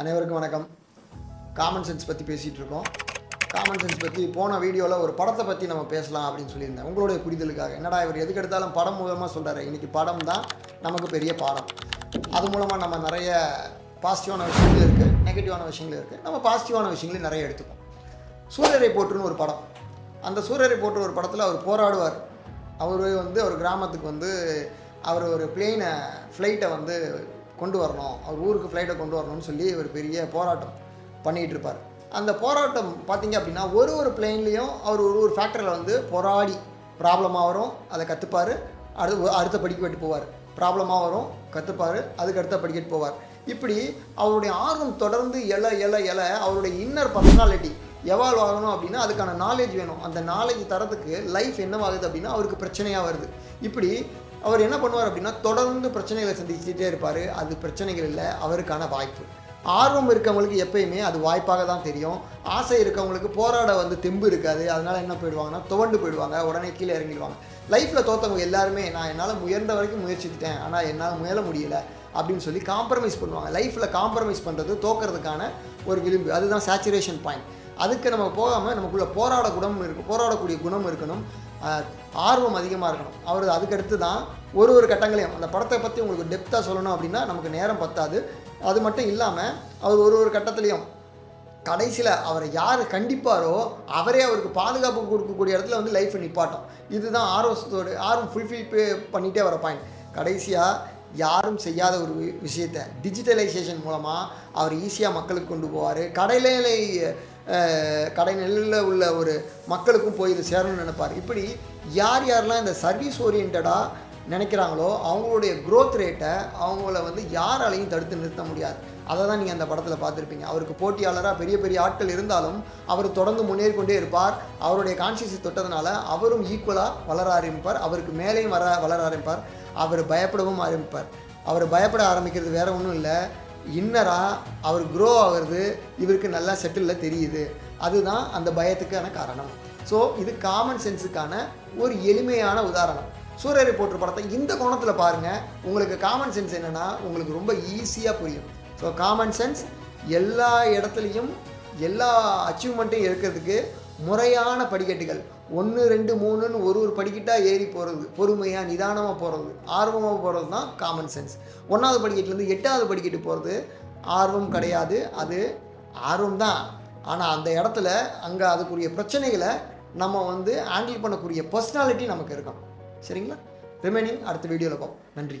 அனைவருக்கும் வணக்கம். Common sense பற்றி பேசிகிட்டு இருக்கோம். காமன் சென்ஸ் பற்றி போன வீடியோவில் ஒரு படத்தை பற்றி நம்ம பேசலாம் அப்படின்னு சொல்லியிருந்தேன். உங்களுடைய புரிதலுக்காக என்னடா இவர் எதுக்கு எடுத்தாலும் படம் மூலமாக சொல்கிறாரு. இன்றைக்கி படம் தான் நமக்கு பெரிய பாடம். அது மூலமாக நம்ம நிறைய பாசிட்டிவான விஷயங்கள் இருக்குது, நெகட்டிவான விஷயங்கள் இருக்குது. நம்ம பாசிட்டிவான விஷயங்களையும் நிறைய எடுத்துப்போம். சூரியரை போற்றுன்னு ஒரு படம். அந்த சூரியரை போற்று ஒரு படத்தில் அவர் போராடுவார். அவர் ஒரு கிராமத்துக்கு அவர் ஒரு ஃப்ளைட்டை கொண்டு வரணும், அவர் ஊருக்கு ஃப்ளைட்டை கொண்டு வரணும்னு சொல்லி ஒரு பெரிய போராட்டம் பண்ணிகிட்டு இருப்பார். அந்த போராட்டம் பார்த்திங்க அப்படின்னா ஒரு பிளெயின்லேயும் அவர் ஒரு ஃபேக்டரியில் போராடி ப்ராப்ளமாக வரும், அதை கற்றுப்பார். அடுத்த படிக்கட்டு போவார், ப்ராப்ளமாக வரும், கற்றுப்பார், அதுக்கு அடுத்த படிக்கட்டு போவார். இப்படி அவருடைய ஆர்வம் தொடர்ந்து அவருடைய இன்னர் பர்சனாலிட்டி எவால்வ் ஆகணும் அப்படின்னா அதுக்கான நாலேஜ் வேணும். அந்த நாலேஜ் தரத்துக்கு லைஃப் என்னவாகுது அப்படின்னா அவருக்கு பிரச்சனையாக வருது. இப்படி அவர் என்ன பண்ணுவார் அப்படின்னா தொடர்ந்து பிரச்சனைகளை சந்திச்சுட்டே இருப்பார். அது பிரச்சனைகள் இல்லை, அவருக்கான வாய்ப்பு. ஆர்வம் இருக்கவங்களுக்கு எப்பயுமே அது வாய்ப்பாக தான் தெரியும். ஆசை இருக்கவங்களுக்கு போராட தெம்பு இருக்காது. அதனால் என்ன போயிடுவாங்கன்னா துவண்டு போயிடுவாங்க, உடனே கீழே இறங்கிடுவாங்க. லைஃப்பில் தோற்றவங்க எல்லாருமே நான் என்னால் முயன்ற வரைக்கும் முயற்சித்துட்டேன், ஆனால் என்னால் முயல முடியலை அப்படின்னு சொல்லி காம்ப்ரமைஸ் பண்ணுவாங்க. லைஃப்பில் காம்ப்ரமைஸ் பண்ணுறது தோக்கிறதுக்கான ஒரு விளிம்பு. அதுதான் சேச்சுரேஷன் பாயிண்ட். அதுக்கு நம்ம போகாமல் நமக்குள்ளே போராடக்கூடிய குணம் இருக்கணும், ஆர்வம் அதிகமாக இருக்கணும். அவர் அதுக்கடுத்து தான் ஒரு கட்டங்களையும் அந்த படத்தை பற்றி உங்களுக்கு டெப்த்தாக சொல்லணும் அப்படின்னா நமக்கு நேரம் பத்தாது. அது மட்டும் இல்லாமல் அவர் ஒரு கட்டத்துலேயும் கடைசியில் அவரை யார் கண்டிப்பாரோ அவரே அவருக்கு பாதுகாப்பு கொடுக்கக்கூடிய இடத்துல லைஃப்பை நிப்பாட்டும். இதுதான் ஆர்வம் ஃபுல்ஃபில் பண்ணிகிட்டே வர பாயிண்ட். கடைசியாக யாரும் செய்யாத ஒரு விஷயத்தை டிஜிட்டலைசேஷன் மூலமாக அவர் ஈஸியாக மக்களுக்கு கொண்டு போவார். கடைநிலையில் உள்ள ஒரு மக்களுக்கும் போய் இது சேரணும்னு நினைப்பார். இப்படி யாரெல்லாம் இந்த சர்வீஸ் ஓரியன்டாக நினைக்கிறாங்களோ அவங்களுடைய க்ரோத் ரேட்டை அவங்கள யாராலையும் தடுத்து நிறுத்த முடியாது. அதை தான் நீங்கள் அந்த படத்தில் பார்த்துருப்பீங்க. அவருக்கு போட்டியாளராக பெரிய ஆட்கள் இருந்தாலும் அவர் தொடர்ந்து முன்னேறி கொண்டே இருப்பார். அவருடைய கான்சியஸ் தொட்டதுனால அவரும் ஈக்குவலாக வளர ஆரம்பிப்பார், அவருக்கு மேலேயும் வளர ஆரம்பிப்பார். அவர் பயப்படவும் ஆரம்பிப்பார். அவர் பயப்பட ஆரம்பிக்கிறது வேறு ஒன்றும் இல்லை, இன்னராக அவர் க்ரோ ஆகிறது இவருக்கு நல்லா செட்டிலில் தெரியுது. அதுதான் அந்த பயத்துக்கான காரணம். ஸோ இது காமன் சென்ஸுக்கான ஒரு எளிமையான உதாரணம். சூரியரை போற்று படத்தை இந்த கோணத்தில் பாருங்கள், உங்களுக்கு காமன் சென்ஸ் என்னென்னா உங்களுக்கு ரொம்ப ஈஸியாக புரியும். ஸோ காமன் சென்ஸ் எல்லா இடத்துலையும் எல்லா அச்சீவ்மெண்ட்டையும் இருக்கிறதுக்கு முறையான படிக்கட்டுகள் 1, 2, 3ன்னு ஒரு படிக்கட்டாக ஏறி போகிறது, பொறுமையாக நிதானமாக போகிறது, ஆர்வமாக போகிறது தான் காமன் சென்ஸ். 1வது படிக்கட்டுலேருந்து 8வது படிக்கட்டு போகிறது ஆர்வம் கிடையாது, அது ஆர்வம் தான். ஆனால் அந்த இடத்துல அங்கே அதுக்குரிய பிரச்சனைகளை நம்ம ஹேண்டில் பண்ணக்கூடிய பர்சனாலிட்டி நமக்கு இருக்கணும். சரிங்களா? ரிமைனிங் அடுத்த வீடியோவில் பார்ப்போம். நன்றி.